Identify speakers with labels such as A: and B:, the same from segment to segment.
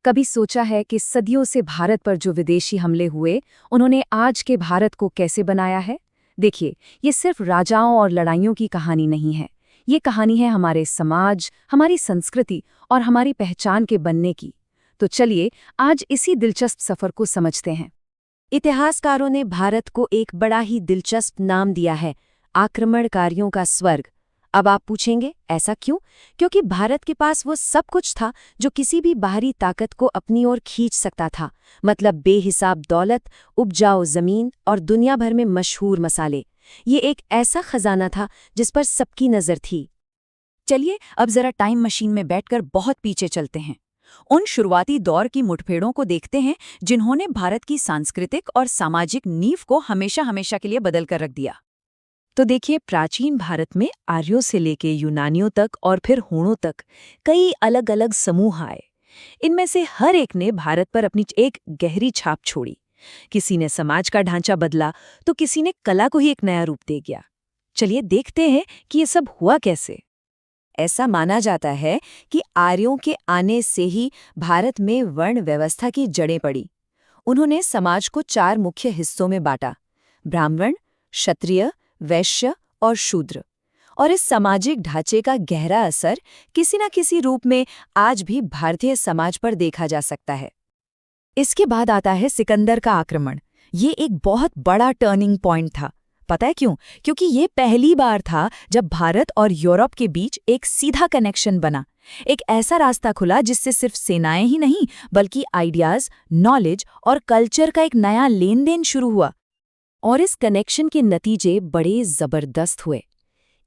A: कभी सोचा है कि सदियों से भारत पर जो विदेशी हमले हुए, उन्होंने आज के भारत को कैसे बनाया है? देखिए, ये सिर्फ राजाओं और लड़ाइयों की कहानी नहीं है। ये कहानी है हमारे समाज, हमारी संस्कृति और हमारी पहचान के बनने की। तो चलिए, आज इसी दिलचस्प सफर को समझते हैं।
B: इतिहासकारों ने भारत को एक बड़ा ही दिलचस्प नाम दिया है, आक्रमणकारियों का स्वर्ग। अब आप पूछेंगे, ऐसा क्यों? क्योंकि भारत के पास वो सब कुछ था जो किसी भी बाहरी ताकत को अपनी ओर खींच सकता था। मतलब बेहिसाब दौलत, उपजाऊ जमीन और दुनिया भर में मशहूर मसाले। ये एक ऐसा खजाना था जिस पर सबकी नज़र थी।
C: चलिए अब जरा टाइम मशीन में बैठकर बहुत पीछे चलते हैं। उन शुरुआती दौर की मुठभेड़ों को देखते हैं जिन्होंने भारत की सांस्कृतिक और सामाजिक नींव को हमेशा हमेशा के लिए बदल कर रख दिया। तो देखिए, प्राचीन भारत में आर्यों से लेके यूनानियों तक और फिर हूणों तक कई अलग अलग समूह आए। इनमें से हर एक ने भारत पर अपनी एक गहरी छाप छोड़ी। किसी ने समाज का ढांचा बदला तो किसी ने कला को ही एक नया रूप दे गया। चलिए देखते हैं कि ये सब हुआ कैसे। ऐसा माना जाता है कि आर्यों के आने से ही भारत में वर्ण व्यवस्था की जड़ें पड़ी। उन्होंने समाज को 4 मुख्य हिस्सों में बांटा: ब्राह्मण, क्षत्रिय, वैश्य और शूद्र। और इस सामाजिक ढांचे का गहरा असर किसी न किसी रूप में आज भी भारतीय समाज पर देखा जा सकता है। इसके बाद आता है सिकंदर का आक्रमण। ये एक बहुत बड़ा टर्निंग पॉइंट था। पता है क्यों? क्योंकि ये पहली बार था जब भारत और यूरोप के बीच एक सीधा कनेक्शन बना। एक ऐसा रास्ता खुला जिससे सिर्फ सेनाएं ही नहीं बल्कि आइडियाज, नॉलेज और कल्चर का एक नया लेन देन शुरू हुआ। और इस कनेक्शन के नतीजे बड़े जबरदस्त हुए।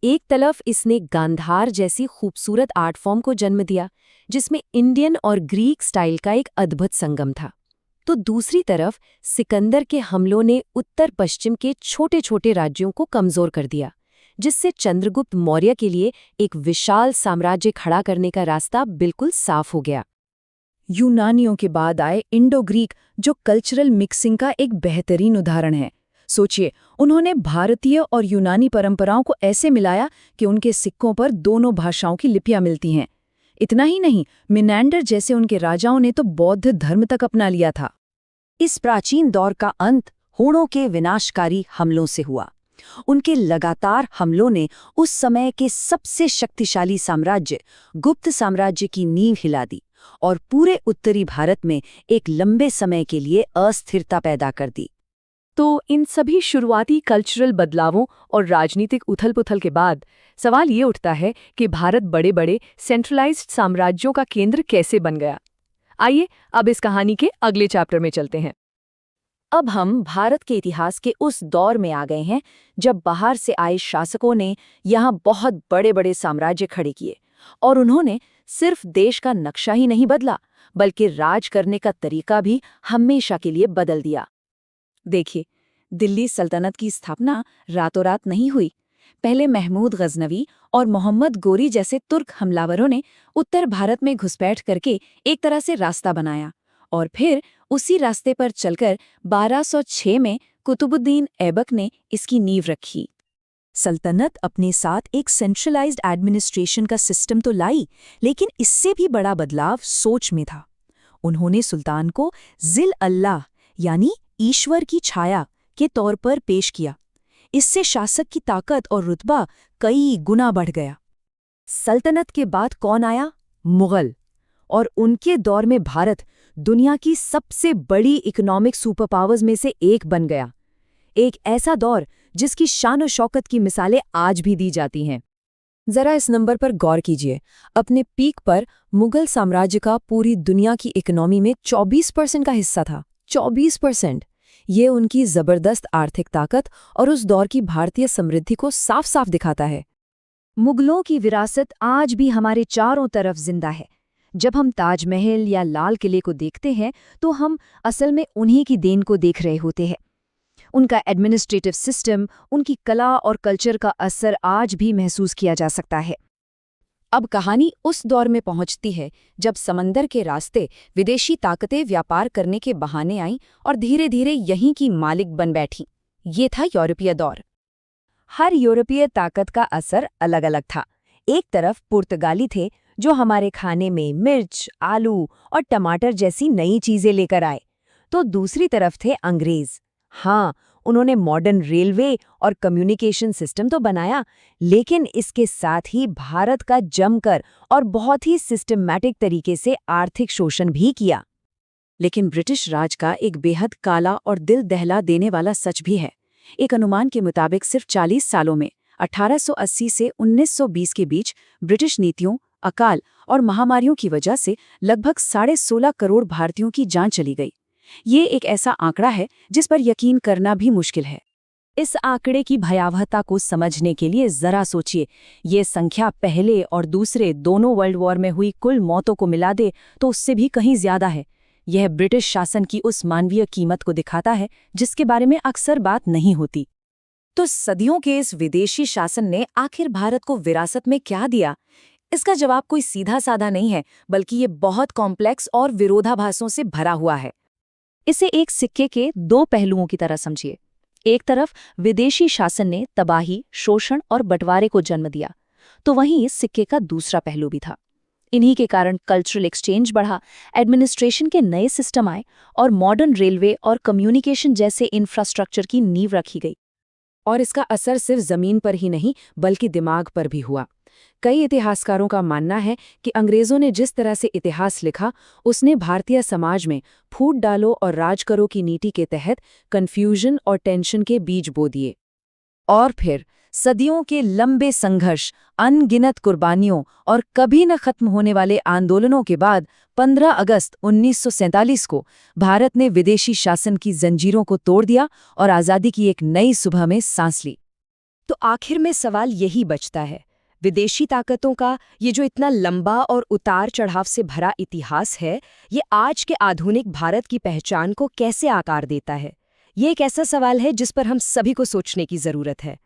C: एक तरफ इसने गांधार जैसी खूबसूरत आर्ट फॉर्म को जन्म दिया, जिसमें इंडियन और ग्रीक स्टाइल का एक अद्भुत संगम था। तो दूसरी तरफ सिकंदर के हमलों ने उत्तर पश्चिम के छोटे छोटे राज्यों को कमजोर कर दिया, जिससे चंद्रगुप्त मौर्य के लिए एक विशाल साम्राज्य खड़ा करने का रास्ता बिल्कुल साफ हो गया।
A: यूनानियों के बाद आए इंडो ग्रीक, जो कल्चरल मिक्सिंग का एक बेहतरीन उदाहरण है। सोचिए, उन्होंने भारतीय और यूनानी परंपराओं को ऐसे मिलाया कि उनके सिक्कों पर दोनों भाषाओं की लिपियां मिलती हैं। इतना ही नहीं, मिनेंडर जैसे उनके राजाओं ने तो बौद्ध धर्म तक अपना लिया था।
B: इस प्राचीन दौर का अंत हूणों के विनाशकारी हमलों से हुआ। उनके लगातार हमलों ने उस समय के सबसे शक्तिशाली साम्राज्य, गुप्त साम्राज्य की नींव हिला दी और पूरे उत्तरी भारत में एक लंबे समय के लिए अस्थिरता पैदा कर दी।
A: तो इन सभी शुरुआती कल्चरल बदलावों और राजनीतिक उथल-पुथल के बाद सवाल ये उठता है कि भारत बड़े बड़े सेंट्रलाइज्ड साम्राज्यों का केंद्र कैसे बन गया। आइए अब इस कहानी के अगले चैप्टर में चलते हैं।
B: अब हम भारत के इतिहास के उस दौर में आ गए हैं जब बाहर से आए शासकों ने यहाँ बहुत बड़े बड़े साम्राज्य खड़े किए, और उन्होंने सिर्फ देश का नक्शा ही नहीं बदला बल्कि राज करने का तरीका भी हमेशा के लिए बदल दिया।
C: देखिए, दिल्ली सल्तनत की स्थापना रातों रात नहीं हुई। पहले महमूद गजनवी और मोहम्मद गोरी जैसे तुर्क हमलावरों ने उत्तर भारत में घुसपैठ करके एक तरह से रास्ता बनाया, और फिर उसी रास्ते पर चलकर 1206 में कुतुबुद्दीन ऐबक ने इसकी नींव रखी।
B: सल्तनत अपने साथ एक सेंट्रलाइज्ड एडमिनिस्ट्रेशन का सिस्टम तो लाई, लेकिन इससे भी बड़ा बदलाव सोच में था। उन्होंने सुल्तान को जिल अल्लाह यानी ईश्वर की छाया के तौर पर पेश किया। इससे शासक की ताकत और रुतबा कई गुना बढ़ गया। सल्तनत के बाद कौन आया? मुगल। और उनके दौर में भारत दुनिया की सबसे बड़ी इकोनॉमिक सुपर पावर्स में से एक बन गया। एक ऐसा दौर जिसकी शान और शौकत की मिसालें आज भी दी जाती हैं। जरा इस नंबर पर गौर कीजिए। अपने पीक पर मुगल साम्राज्य का पूरी दुनिया की इकोनॉमी में 24% का हिस्सा था। 24%। ये उनकी जबरदस्त आर्थिक ताकत और उस दौर की भारतीय समृद्धि को साफ साफ दिखाता है। मुगलों की विरासत आज भी हमारे चारों तरफ जिंदा है। जब हम ताजमहल या लाल किले को देखते हैं तो हम असल में उन्हीं की देन को देख रहे होते हैं। उनका एडमिनिस्ट्रेटिव सिस्टम, उनकी कला और कल्चर का असर आज भी महसूस किया जा सकता है।
C: अब कहानी उस दौर में पहुंचती है जब समंदर के रास्ते विदेशी ताकतें व्यापार करने के बहाने आईं और धीरे धीरे यहीं की मालिक बन बैठीं। ये था यूरोपीय दौर।
B: हर यूरोपीय ताकत का असर अलग अलग था। एक तरफ पुर्तगाली थे जो हमारे खाने में मिर्च, आलू और टमाटर जैसी नई चीजें लेकर आए। तो दूसरी तरफ थे अंग्रेज। हाँ, उन्होंने मॉडर्न रेलवे और कम्युनिकेशन सिस्टम तो बनाया, लेकिन इसके साथ ही भारत का जमकर और बहुत ही सिस्टमैटिक तरीके से आर्थिक शोषण भी किया।
C: लेकिन ब्रिटिश राज का एक बेहद काला और दिल दहला देने वाला सच भी है। एक अनुमान के मुताबिक सिर्फ 40 सालों में 1880 से 1920 के बीच ब्रिटिश नीतियों, अकाल और महामारियों की वजह से लगभग 16.5 करोड़ भारतीयों की जान चली गई। ये एक ऐसा आंकड़ा है जिस पर यकीन करना भी मुश्किल है।
B: इस आंकड़े की भयावहता को समझने के लिए जरा सोचिए। ये संख्या पहले और दूसरे दोनों वर्ल्ड वॉर में हुई कुल मौतों को मिला दे तो उससे भी कहीं ज्यादा है। यह ब्रिटिश शासन की उस मानवीय कीमत को दिखाता है जिसके बारे में अक्सर बात नहीं होती।
C: तो सदियों के इस विदेशी शासन ने आखिर भारत को विरासत में क्या दिया? इसका जवाब कोई सीधा साधा नहीं है, बल्कि ये बहुत कॉम्प्लेक्स और विरोधाभासों से भरा हुआ है।
B: इसे एक सिक्के के दो पहलुओं की तरह समझिए। एक तरफ विदेशी शासन ने तबाही, शोषण और बंटवारे को जन्म दिया, तो वहीं इस सिक्के का दूसरा पहलू भी था। इन्हीं के कारण कल्चरल एक्सचेंज बढ़ा, एडमिनिस्ट्रेशन के नए सिस्टम आए और मॉडर्न रेलवे और कम्युनिकेशन जैसे इंफ्रास्ट्रक्चर की नींव रखी गई।
A: और इसका असर सिर्फ जमीन पर ही नहीं बल्कि दिमाग पर भी हुआ। कई इतिहासकारों का मानना है कि अंग्रेजों ने जिस तरह से इतिहास लिखा, उसने भारतीय समाज में फूट डालो और राज करो की नीति के तहत कन्फ्यूजन और टेंशन के बीज बो दिए। और फिर सदियों के लंबे संघर्ष, अनगिनत कुर्बानियों और कभी न खत्म होने वाले आंदोलनों के बाद 15 अगस्त 1947 को भारत ने विदेशी शासन की जंजीरों को तोड़ दिया और आज़ादी की एक नई सुबह में सांस ली।
B: तो आखिर में सवाल यही बचता है, विदेशी ताकतों का ये जो इतना लंबा और उतार चढ़ाव से भरा इतिहास है, ये आज के आधुनिक भारत की पहचान को कैसे आकार देता है? ये एक ऐसा सवाल है जिस पर हम सभी को सोचने की जरूरत है।